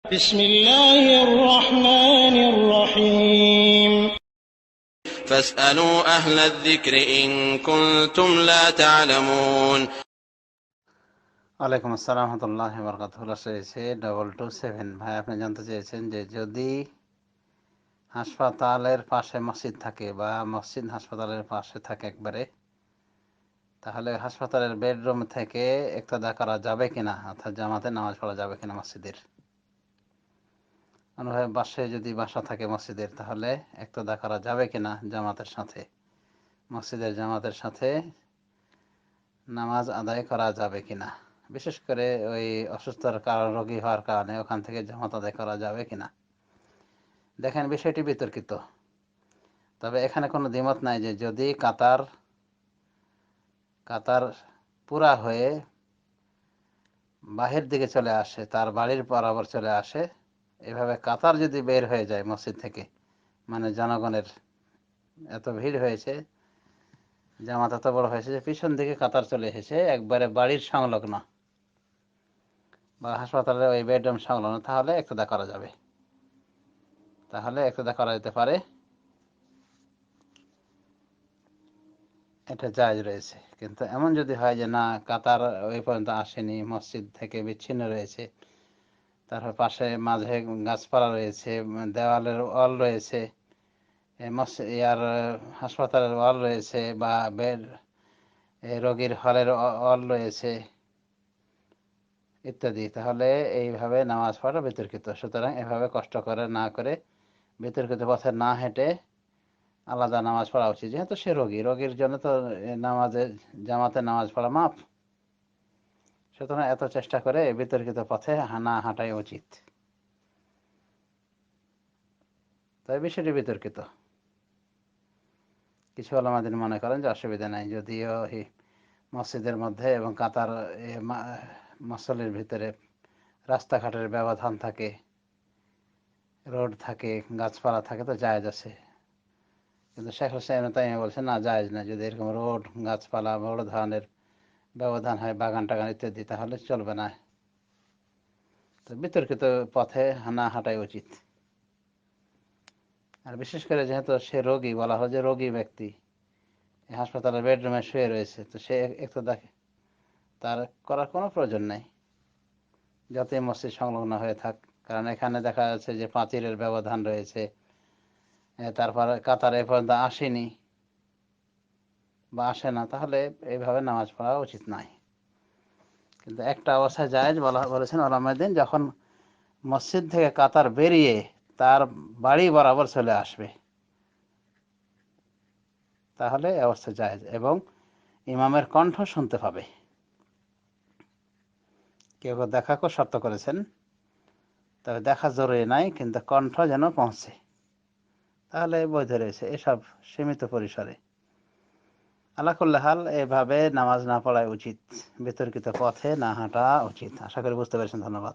بسم الله الرحمن الرحيم فاسألوا أهل الذكر إن كنتم لا تعلمون ওয়ালাইকুম আসসালাম রহমতুল্লাহ বরকাতুহ। এসেছে 227। ভাই, আপনি জানতে চেয়েছেন যে যদি হাসপাতালের পাশে মসজিদ থাকে বা মসজিদ হাসপাতালের পাশে থাকে একবারে, তাহলে হাসপাতালের বেডরুম থেকে ইক্তেদা করা যাবে কিনা, অর্থাৎ জামাতে নামাজ পড়া যাবে কিনা মসজিদের। অনুভাবে পাশে যদি বাসা থাকে মসজিদের, তাহলে ইক্তেদা করা যাবে কিনা জামাতের সাথে, মসজিদের জামাতের সাথে নামাজ আদায় করা যাবে কিনা, বিশেষ করে ওই অসুস্থতার কারণ, রোগী হওয়ার কারণে ওখান থেকে জামাত আদায় করা যাবে কিনা। দেখেন, বিষয়টি বিতর্কিত। তবে এখানে কোনো দ্বিমত নাই যে যদি কাতার পুরা হয়ে বাহির দিকে চলে আসে, তার বাড়ির বরাবর চলে আসে, এভাবে কাতার যদি বের হয়ে যায় মসজিদ থেকে, মানে জনগণের এত ভিড় হয়েছে, জামাত এত বড় হয়েছে যে পিছন দিকে কাতার চলে এসেছে একবারে বাড়ির সংলগ্ন বা হাসপাতালের ওই বেডরুম সংলগ্ন, তাহলে ইক্তেদা করা যাবে, তাহলে ইক্তেদা করা যেতে পারে, এটা জায়েজ রয়েছে। কিন্তু এমন যদি হয় যে না, কাতার ওই পর্যন্ত আসেনি, মসজিদ থেকে বিচ্ছিন্ন রয়েছে, তারপর পাশে মাঝে গাছপালা রয়েছে, দেওয়ালের ওয়াল রয়েছে, ইয়ার হাসপাতালের ওয়াল রয়েছে, বা বেড রোগীর হলের ওয়াল রয়েছে ইত্যাদি, তাহলে এইভাবে নামাজ পড়া বিতর্কিত। সুতরাং এভাবে কষ্ট করে না করে, বিতর্কিত পথে না হেঁটে আলাদা নামাজ পড়া উচিত। যেহেতু সে রোগীর জন্য তো জামাতে নামাজ পড়া মাফ। সুতরাং এত চেষ্টা করে বিতর্কিত পথে না হাঁটাই উচিত। তবে বিষয়টি বিতর্কিত। কিছু ওলামাদের মনে করেন যে অসুবিধা নাই, যদিও মসজিদের মধ্যে এবং কাতার মসল্লির ভিতরে রাস্তাঘাটের ব্যবধান থাকে, রোড থাকে, গাছপালা থাকে, তো জায়েজ আছে। কিন্তু শেখ হোসেন তাই বলছেন না, জায়েজ না। যদি এরকম রোড, গাছপালা, বড় ধরনের ব্যবধান হয়, বাগান টাগান ইত্যাদি, তাহলে চলবে না। তো বিতর্কিত পথে না হাঁটাই উচিত। আর বিশেষ করে যেহেতু সে রোগী, বলা হয় যে রোগী ব্যক্তি হাসপাতালের বেডরুমে শুয়ে রয়েছে, তো সে একটু দেখে, তার করার কোনো প্রয়োজন নেই যতই মসজিদ সংলগ্ন হয়ে থাক। কারণ এখানে দেখা যাচ্ছে যে পাঁচিলের ব্যবধান রয়েছে, তারপর কাতার এ পর্যন্ত আসেনি বা আসে না, তাহলে এইভাবে নামাজ পড়া উচিত নয়। কিন্তু একটা অবস্থায় জায়েজ বলেছেন ওলামায়ে, যখন মসজিদ থেকে কাতার বেরিয়ে তার বাড়ি বরাবর চলে আসবে, তাহলে এই অবস্থা জায়েজ, এবং ইমামের কণ্ঠ শুনতে পাবে। কেউ দেখাকেও শর্ত করেছেন, তবে দেখা জরুরি নাই, কিন্তু কণ্ঠ যেন পৌঁছে, তাহলে বৈধ রয়েছে এসব সীমিত পরিসরে। আল্লাহ কুল্লি হাল, এভাবে নামাজ না পড়াই উচিত, বিতর্কিত পথে না হাঁটা উচিত। আশা করি বুঝতে পেরেছেন। ধন্যবাদ।